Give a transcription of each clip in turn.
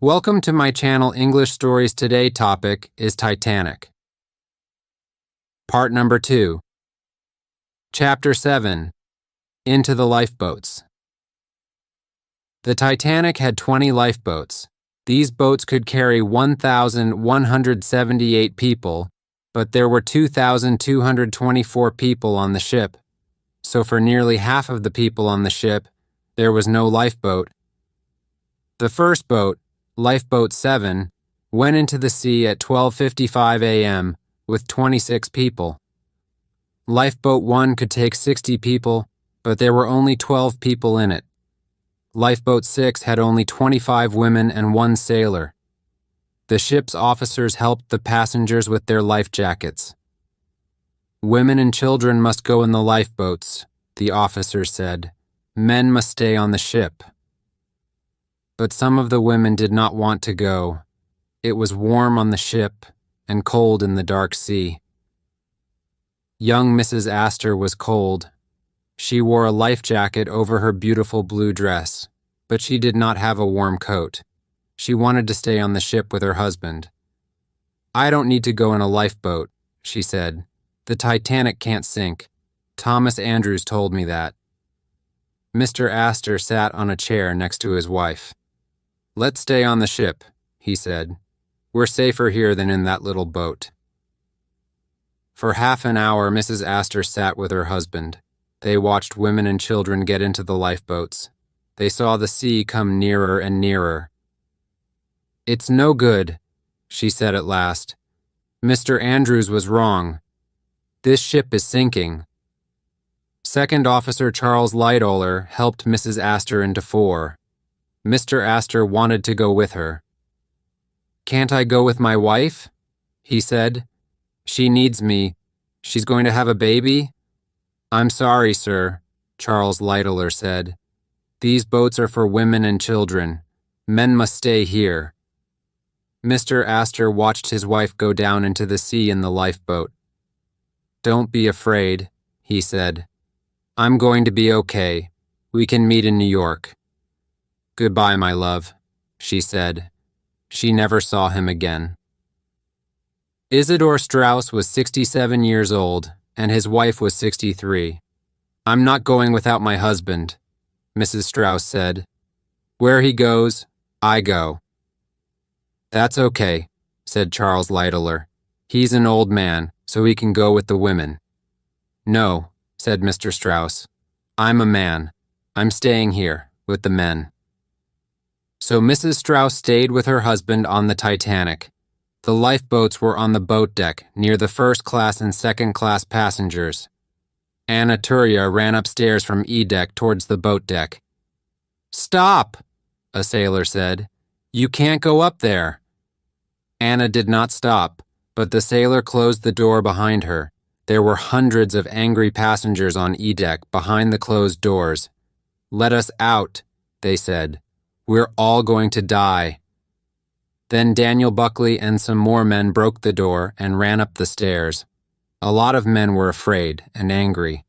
Welcome to my channel English Stories Today. Topic is Titanic. Part number 2. Chapter 7. Into the Lifeboats. The Titanic had 20 lifeboats. These boats could carry 1,178 people, but there were 2,224 people on the ship. So for nearly half of the people on the ship, there was no lifeboat. The first boat, Lifeboat 7, went into the sea at 12:55 a.m. with 26 people. Lifeboat 1 could take 60 people, but there were only 12 people in it. Lifeboat 6 had only 25 women and 1 sailor. The ship's officers helped the passengers with their life jackets. Women and children must go in the lifeboats, the officers said. Men must stay on the ship. But some of the women did not want to go. It was warm on the ship and cold in the dark sea. Young Mrs. Astor was cold. She wore a life jacket over her beautiful blue dress, but she did not have a warm coat. She wanted to stay on the ship with her husband. "I don't need to go in a lifeboat," she said. "The Titanic can't sink. Thomas Andrews told me that." Mr. Astor sat on a chair next to his wife. "Let's stay on the ship," he said. "We're safer here than in that little boat." For half an hour, Mrs. Astor sat with her husband. They watched women and children get into the lifeboats. They saw the sea come nearer and nearer. "It's no good," she said at last. "Mr. Andrews was wrong. This ship is sinking." Second Officer Charles Lightoller helped Mrs. Astor into fore. Mr. Astor wanted to go with her. "Can't I go with my wife?" he said. "She needs me. She's going to have a baby?" "I'm sorry, sir," Charles Lightoller said. "These boats are for women and children. Men must stay here." Mr. Astor watched his wife go down into the sea in the lifeboat. "Don't be afraid," he said. "I'm going to be okay. We can meet in New York." "Goodbye, my love," she said. She never saw him again. Isidor Straus was 67 years old, and his wife was 63. "I'm not going without my husband," Mrs. Straus said. "Where he goes, I go." "That's okay," said Charles Lightoller. "He's an old man, so he can go with the women." "No," said Mr. Straus. "I'm a man. I'm staying here with the men." So Mrs. Straus stayed with her husband on the Titanic. The lifeboats were on the boat deck near the first-class and second-class passengers. Anna Turia ran upstairs from E-deck towards the boat deck. "Stop!" a sailor said. "You can't go up there." Anna did not stop, but the sailor closed the door behind her. There were hundreds of angry passengers on E-deck behind the closed doors. "Let us out," they said. "We're all going to die." Then Daniel Buckley and some more men broke the door and ran up the stairs. A lot of men were afraid and angry.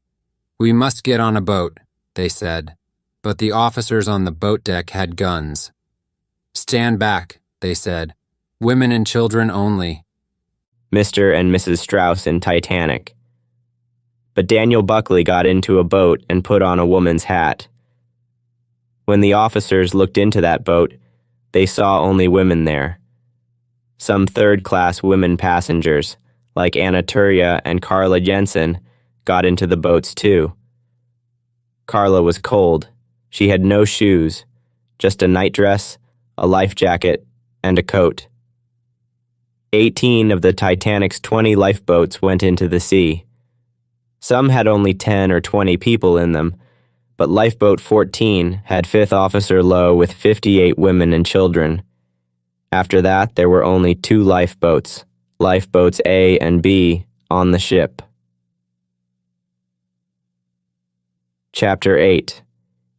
"We must get on a boat," they said, but the officers on the boat deck had guns. "Stand back," they said. "Women and children only." Mr. and Mrs. Straus in Titanic. But Daniel Buckley got into a boat and put on a woman's hat. When the officers looked into that boat, they saw only women there. Some third-class women passengers, like Anna Turia and Carla Jensen, got into the boats too. Carla was cold. She had no shoes, just a nightdress, a life jacket, and a coat. 18 of the Titanic's 20 lifeboats went into the sea. Some had only 10 or 20 people in them, but Lifeboat 14 had 5th Officer Lowe with 58 women and children. After that, there were only 2 lifeboats, Lifeboats A and B, on the ship. Chapter 8.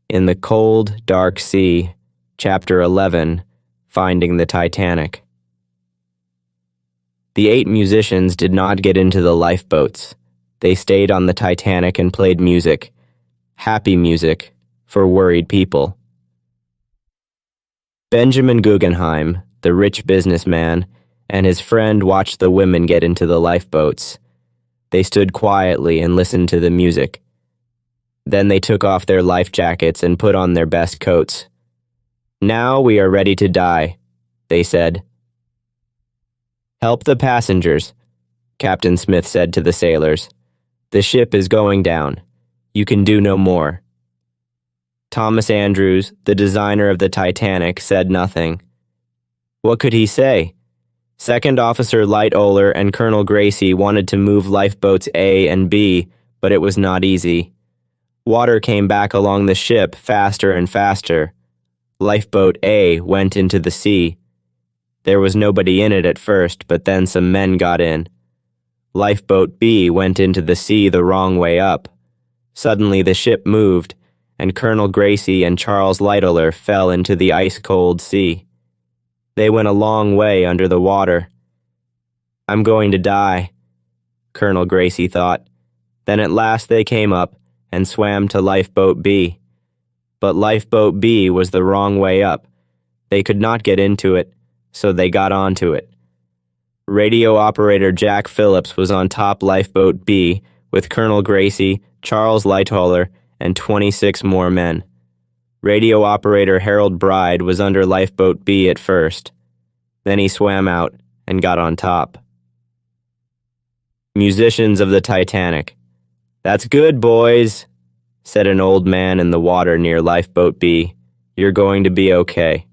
In the Cold, Dark Sea. Chapter 11. Finding the Titanic. The 8 musicians did not get into the lifeboats. They stayed on the Titanic and played music. Happy music for worried people. Benjamin Guggenheim, the rich businessman, and his friend watched the women get into the lifeboats. They stood quietly and listened to the music. Then they took off their life jackets and put on their best coats. "Now we are ready to die," they said. "Help the passengers," Captain Smith said to the sailors. "The ship is going down. You can do no more." Thomas Andrews, the designer of the Titanic, said nothing. What could he say? Second Officer Lightoller and Colonel Gracie wanted to move lifeboats A and B, but it was not easy. Water came back along the ship faster and faster. Lifeboat A went into the sea. There was nobody in it at first, but then some men got in. Lifeboat B went into the sea the wrong way up. Suddenly the ship moved, and Colonel Gracie and Charles Lightoller fell into the ice-cold sea. They went a long way under the water. "I'm going to die," Colonel Gracie thought. Then at last they came up and swam to Lifeboat B. But Lifeboat B was the wrong way up. They could not get into it, so they got onto it. Radio operator Jack Phillips was on top Lifeboat B with Colonel Gracie, Charles Lightoller, and 26 more men. Radio operator Harold Bride was under Lifeboat B at first. Then he swam out and got on top. Musicians of the Titanic. "That's good, boys," said an old man in the water near Lifeboat B. "You're going to be okay."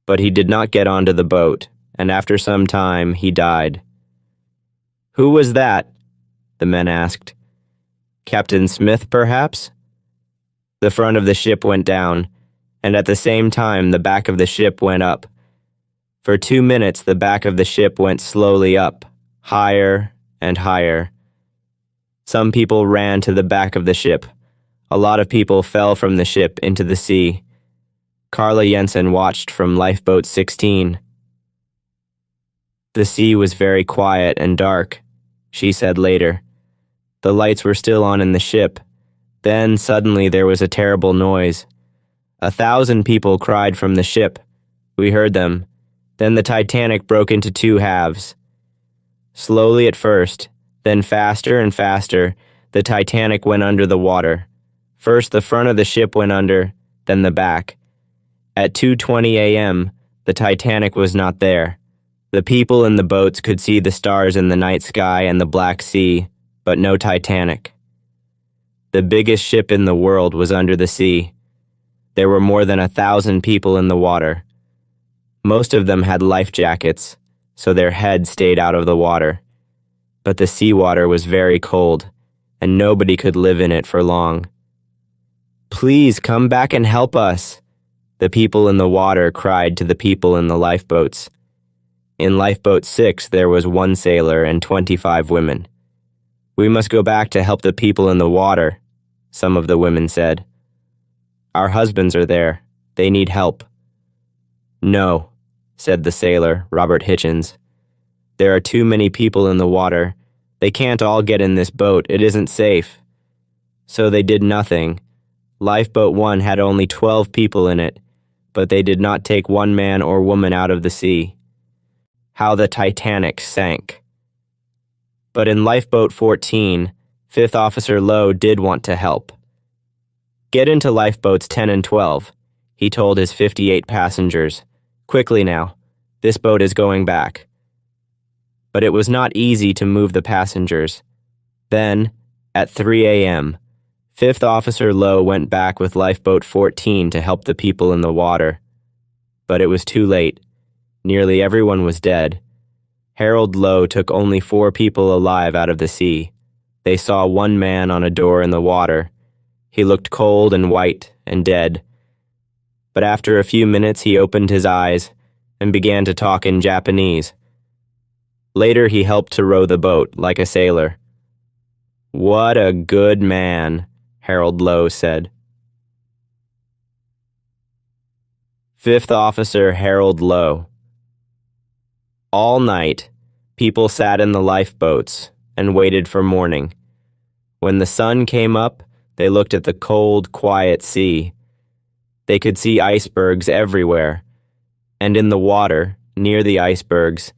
But he did not get onto the boat, and after some time he died. "Who was that?" the men asked. "Captain Smith, perhaps?" The front of the ship went down, and at the same time the back of the ship went up. For 2 minutes the back of the ship went slowly up, higher and higher. Some people ran to the back of the ship. A lot of people fell from the ship into the sea. Carla Jensen watched from Lifeboat 16. "The sea was very quiet and dark," she said later. "The lights were still on in the ship. Then suddenly there was a terrible noise. 1,000 people cried from the ship. We heard them. Then the Titanic broke into 2 halves. Slowly at first, then faster and faster, the Titanic went under the water. First the front of the ship went under, then the back. At 2:20 a.m., the Titanic was not there. The people in the boats could see the stars in the night sky and the Black Sea, but no Titanic. The biggest ship in the world was under the sea. There were more than 1,000 people in the water. Most of them had life jackets, so their heads stayed out of the water. But the seawater was very cold, and nobody could live in it for long. "Please come back and help us," the people in the water cried to the people in the lifeboats. In Lifeboat 6 there was 1 sailor and 25 women. "We must go back to help the people in the water," some of the women said. "Our husbands are there. They need help." "No," said the sailor, Robert Hitchens. "There are too many people in the water. They can't all get in this boat. It isn't safe." So they did nothing. Lifeboat 1 had only 12 people in it, but they did not take 1 man or woman out of the sea. How the Titanic sank. But in Lifeboat 14, 5th Officer Lowe did want to help. "Get into Lifeboats 10 and 12, he told his 58 passengers. "Quickly now, this boat is going back." But it was not easy to move the passengers. Then, at 3 a.m., 5th Officer Lowe went back with Lifeboat 14 to help the people in the water. But it was too late. Nearly everyone was dead. Harold Lowe took only 4 people alive out of the sea. They saw 1 man on a door in the water. He looked cold and white and dead. But after a few minutes he opened his eyes and began to talk in Japanese. Later he helped to row the boat like a sailor. "What a good man," Harold Lowe said. 5th Officer Harold Lowe. All night, people sat in the lifeboats and waited for morning. When the sun came up, they looked at the cold, quiet sea. They could see icebergs everywhere, and in the water, near the icebergs,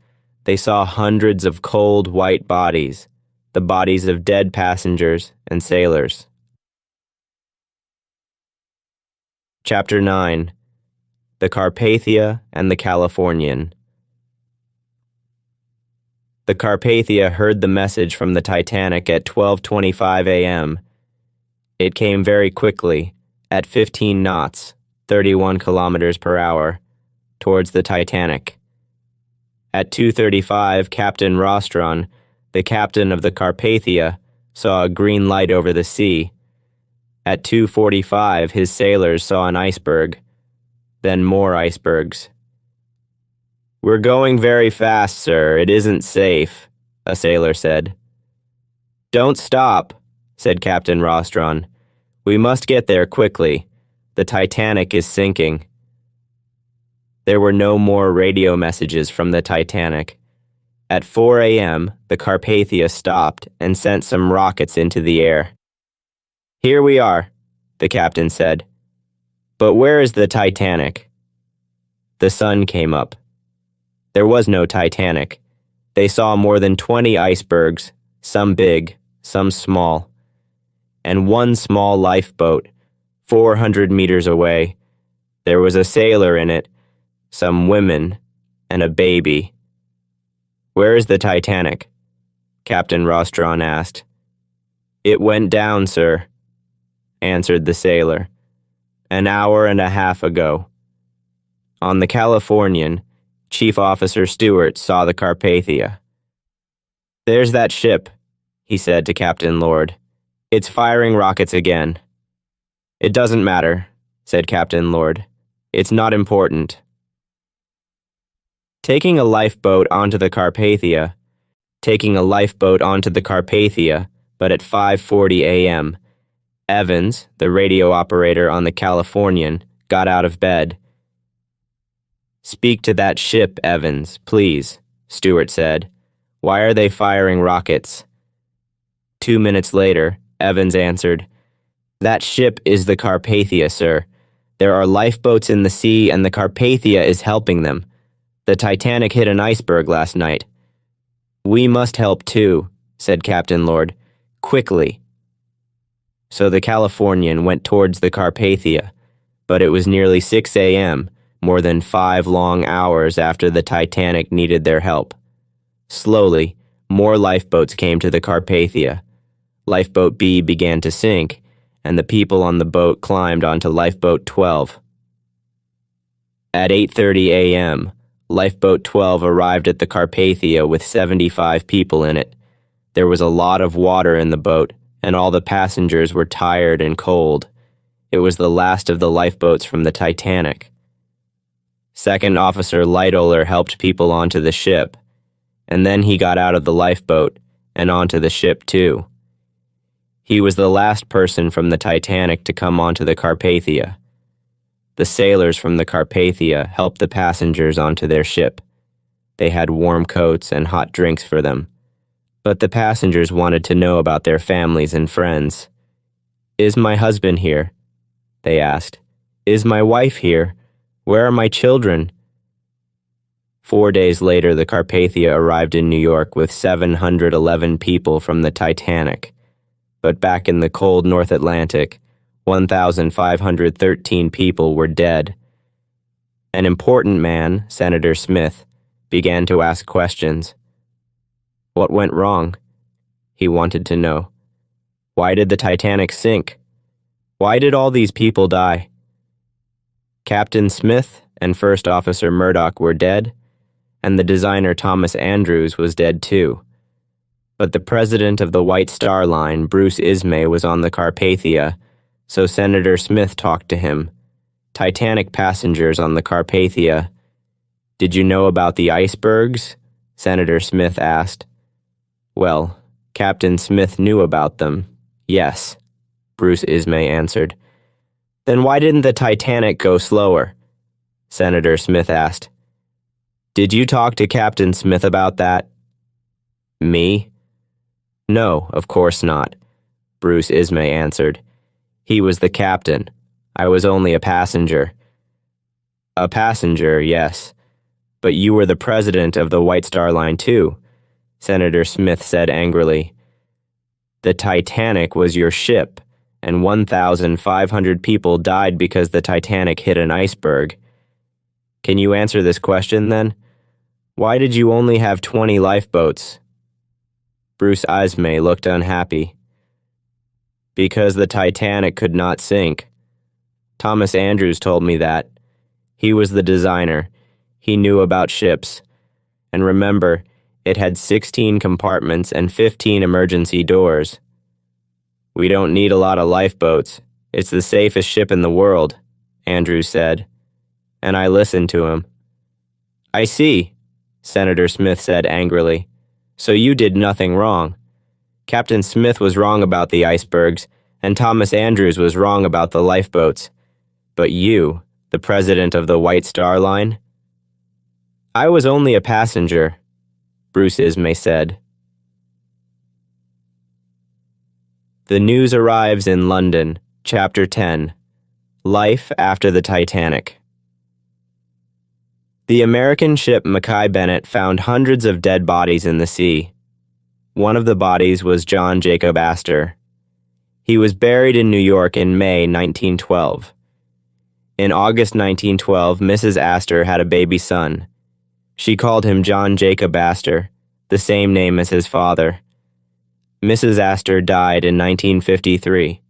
they saw hundreds of cold white bodies, the bodies of dead passengers and sailors. Chapter 9. The Carpathia and the Californian. The Carpathia heard the message from the Titanic at 12:25 a.m. It came very quickly, at 15 knots, 31 kilometers per hour, towards the Titanic. At 2:35, Captain Rostron, the captain of the Carpathia, saw a green light over the sea. At 2:45, his sailors saw an iceberg, then more icebergs. "We're going very fast, sir. It isn't safe," a sailor said. "Don't stop," said Captain Rostron. "We must get there quickly. The Titanic is sinking." There were no more radio messages from the Titanic. At 4 a.m., the Carpathia stopped and sent some rockets into the air. "Here we are," the captain said. "But where is the Titanic?" The sun came up. There was no Titanic. They saw more than 20 icebergs, some big, some small, and one small lifeboat, 400 meters away. There was a sailor in it, some women, and a baby. "Where is the Titanic?" Captain Rostron asked. "It went down, sir," answered the sailor, "an hour and a half ago." On the Californian, Chief Officer Stewart saw the Carpathia. "There's that ship," he said to Captain Lord. "It's firing rockets again." "It doesn't matter," said Captain Lord. "It's not important." Taking a lifeboat onto the Carpathia, but at 5:40 a.m., Evans, the radio operator on the Californian, got out of bed. "Speak to that ship, Evans, please," Stewart said. "Why are they firing rockets?" 2 minutes later, Evans answered, "That ship is the Carpathia, sir. There are lifeboats in the sea and the Carpathia is helping them. The Titanic hit an iceberg last night." "We must help too," said Captain Lord. "Quickly." So the Californian went towards the Carpathia, but it was nearly 6 a.m., more than 5 long hours after the Titanic needed their help. Slowly, more lifeboats came to the Carpathia. Lifeboat B began to sink, and the people on the boat climbed onto Lifeboat 12. At 8:30 a.m., Lifeboat 12 arrived at the Carpathia with 75 people in it. There was a lot of water in the boat, and all the passengers were tired and cold. It was the last of the lifeboats from the Titanic. Second Officer Lightoller helped people onto the ship, and then he got out of the lifeboat and onto the ship too. He was the last person from the Titanic to come onto the Carpathia. The sailors from the Carpathia helped the passengers onto their ship. They had warm coats and hot drinks for them. But the passengers wanted to know about their families and friends. "Is my husband here?" they asked. "Is my wife here? Where are my children?" 4 days later, the Carpathia arrived in New York with 711 people from the Titanic. But back in the cold North Atlantic, 1,513 people were dead. An important man, Senator Smith, began to ask questions. What went wrong? He wanted to know. Why did the Titanic sink? Why did all these people die? Captain Smith and First Officer Murdoch were dead, and the designer Thomas Andrews was dead too. But the president of the White Star Line, Bruce Ismay, was on the Carpathia, so Senator Smith talked to him. Titanic passengers on the Carpathia. "Did you know about the icebergs?" Senator Smith asked. "Well, Captain Smith knew about them, yes," Bruce Ismay answered. "Then why didn't the Titanic go slower?" Senator Smith asked. "Did you talk to Captain Smith about that?" "Me?" "No, of course not," Bruce Ismay answered. "He was the captain. I was only a passenger. A passenger, yes. But you were the president of the White Star Line, too, Senator Smith said angrily. The Titanic was your ship, and 1,500 people died because the Titanic hit an iceberg. Can you answer this question, then? Why did you only have 20 lifeboats? Bruce Ismay looked unhappy. Because the Titanic could not sink. Thomas Andrews told me that. He was the designer. He knew about ships. And remember, it had 16 compartments and 15 emergency doors. We don't need a lot of lifeboats. It's the safest ship in the world, Andrews said. And I listened to him. I see, Senator Smith said angrily. So you did nothing wrong. Captain Smith was wrong about the icebergs, and Thomas Andrews was wrong about the lifeboats. But you, the president of the White Star Line? I was only a passenger, Bruce Ismay said. The news arrives in London, Chapter 10, Life After the Titanic. The American ship Mackay Bennett found hundreds of dead bodies in the sea. One of the bodies was John Jacob Astor. He was buried in New York in May 1912. In August 1912, Mrs. Astor had a baby son. She called him John Jacob Astor, the same name as his father. Mrs. Astor died in 1953.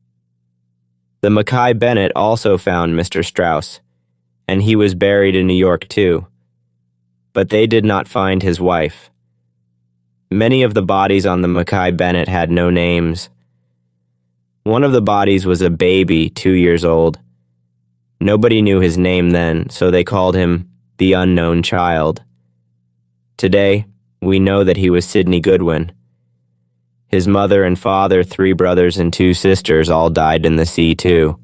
The Mackay Bennett also found Mr. Strauss, and he was buried in New York too. But they did not find his wife. Many of the bodies on the Mackay Bennett had no names. One of the bodies was a baby 2 years old. Nobody knew his name then, so they called him the unknown child. Today, we know that he was Sidney Goodwin. His mother and father, 3 brothers and 2 sisters, all died in the sea too.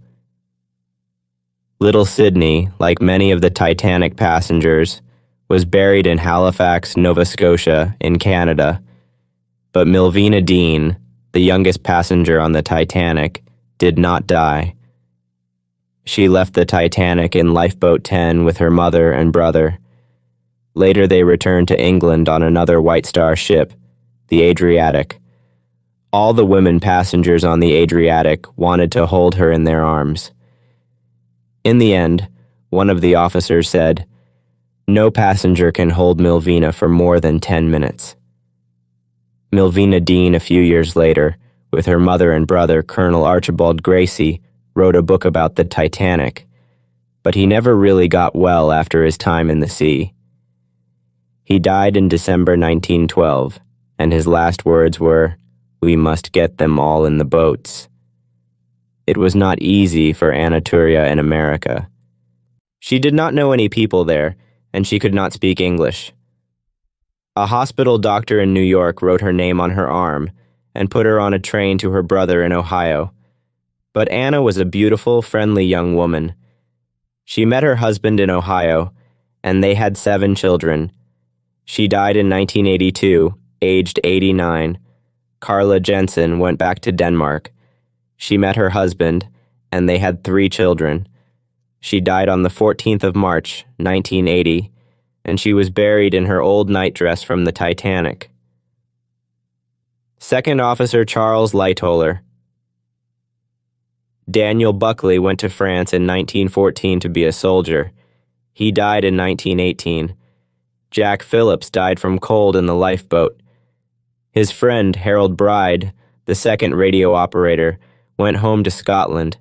Little Sidney, like many of the Titanic passengers, was buried in Halifax, Nova Scotia, in Canada. But Milvina Dean, the youngest passenger on the Titanic, did not die. She left the Titanic in Lifeboat 10 with her mother and brother. Later they returned to England on another White Star ship, the Adriatic. All the women passengers on the Adriatic wanted to hold her in their arms. In the end, one of the officers said, "No passenger can hold Milvina for more than 10 minutes." Milvina Dean, a few years later, with her mother and brother, Colonel Archibald Gracie, wrote a book about the Titanic, but he never really got well after his time in the sea. He died in December 1912, and his last words were, "We must get them all in the boats." It was not easy for Anaturia in America. She did not know any people there, and she could not speak English. A hospital doctor in New York wrote her name on her arm and put her on a train to her brother in Ohio. But Anna was a beautiful, friendly young woman. She met her husband in Ohio, and they had 7 children. She died in 1982, aged 89. Carla Jensen went back to Denmark. She met her husband, and they had 3 children. She died on the 14th of March, 1980, and she was buried in her old nightdress from the Titanic. Second Officer Charles Lightoller. Daniel Buckley went to France in 1914 to be a soldier. He died in 1918. Jack Phillips died from cold in the lifeboat. His friend, Harold Bride, the second radio operator, went home to Scotland.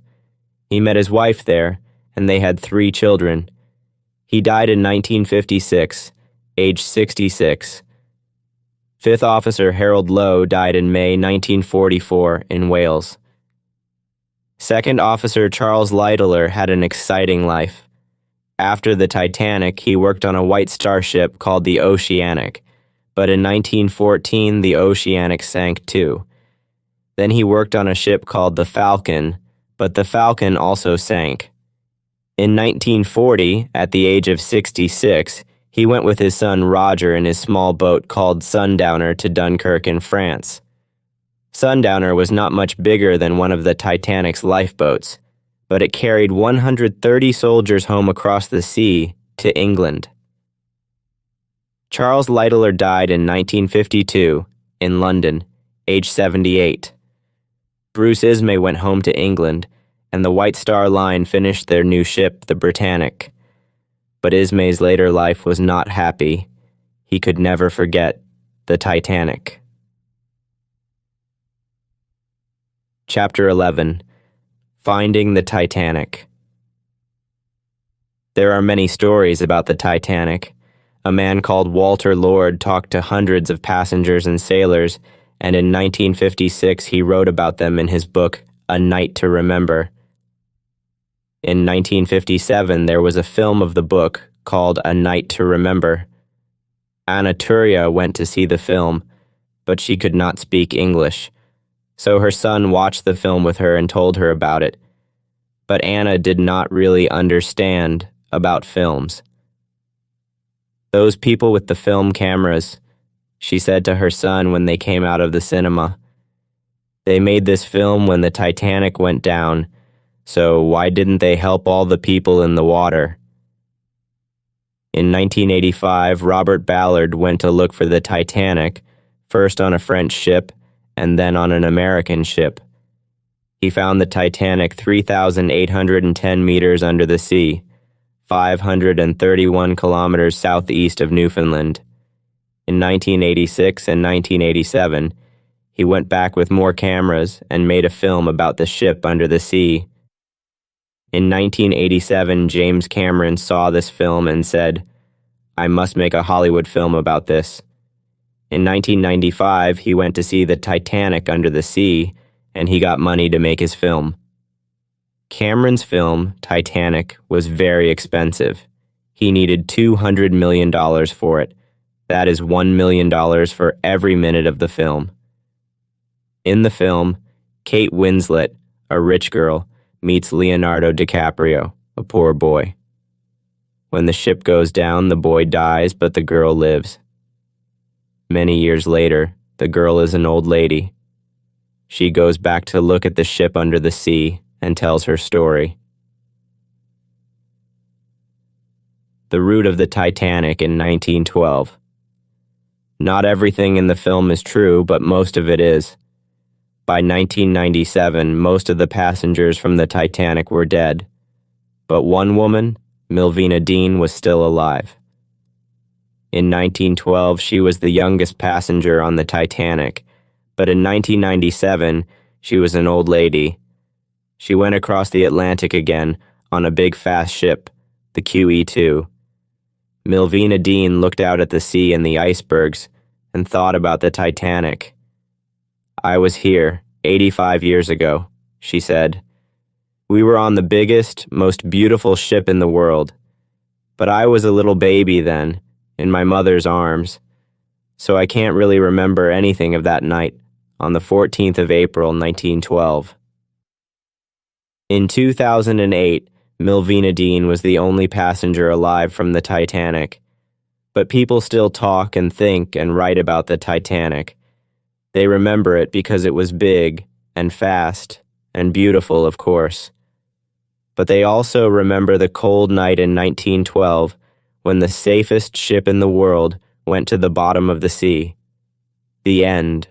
He met his wife there, and they had 3 children. He died in 1956, age 66. Fifth Officer Harold Lowe died in May 1944 in Wales. Second Officer Charles Lightoller had an exciting life. After the Titanic, he worked on a White Star ship called the Oceanic, but in 1914 the Oceanic sank too. Then he worked on a ship called the Falcon, but the Falcon also sank. In 1940, at the age of 66, he went with his son Roger in his small boat called Sundowner to Dunkirk in France. Sundowner was not much bigger than one of the Titanic's lifeboats, but it carried 130 soldiers home across the sea to England. Charles Lytler died in 1952 in London, age 78. Bruce Ismay went home to England, and the White Star Line finished their new ship, the Britannic. But Ismay's later life was not happy. He could never forget the Titanic. Chapter 11. Finding the Titanic. There are many stories about the Titanic. A man called Walter Lord talked to hundreds of passengers and sailors, and in 1956 he wrote about them in his book, A Night to Remember. In 1957 there was a film of the book called A Night to Remember. Anna Turia went to see the film, but she could not speak English, so her son watched the film with her and told her about it. But Anna did not really understand about films. "Those people with the film cameras," she said to her son when they came out of the cinema. "They made this film when the Titanic went down, so why didn't they help all the people in the water?" In 1985, Robert Ballard went to look for the Titanic, first on a French ship and then on an American ship. He found the Titanic 3,810 meters under the sea, 531 kilometers southeast of Newfoundland. In 1986 and 1987, he went back with more cameras and made a film about the ship under the sea. In 1987, James Cameron saw this film and said, "I must make a Hollywood film about this." In 1995, he went to see the Titanic under the sea, and he got money to make his film. Cameron's film, Titanic, was very expensive. He needed $200 million for it. That is $1 million for every minute of the film. In the film, Kate Winslet, a rich girl, meets Leonardo DiCaprio, a poor boy. When the ship goes down, the boy dies, but the girl lives. Many years later, the girl is an old lady. She goes back to look at the ship under the sea and tells her story. The route of the Titanic in 1912. Not everything in the film is true, but most of it is. By 1997, most of the passengers from the Titanic were dead, but one woman, Milvina Dean, was still alive. In 1912, she was the youngest passenger on the Titanic, but in 1997, she was an old lady. She went across the Atlantic again on a big fast ship, the QE2. Milvina Dean looked out at the sea and the icebergs and thought about the Titanic. "I was here 85 years ago," she said. "We were on the biggest, most beautiful ship in the world. But I was a little baby then, in my mother's arms, so I can't really remember anything of that night on the 14th of April, 1912. In 2008, Milvina Dean was the only passenger alive from the Titanic. But people still talk and think and write about the Titanic. They remember it because it was big and fast and beautiful, of course. But they also remember the cold night in 1912 when the safest ship in the world went to the bottom of the sea. The end.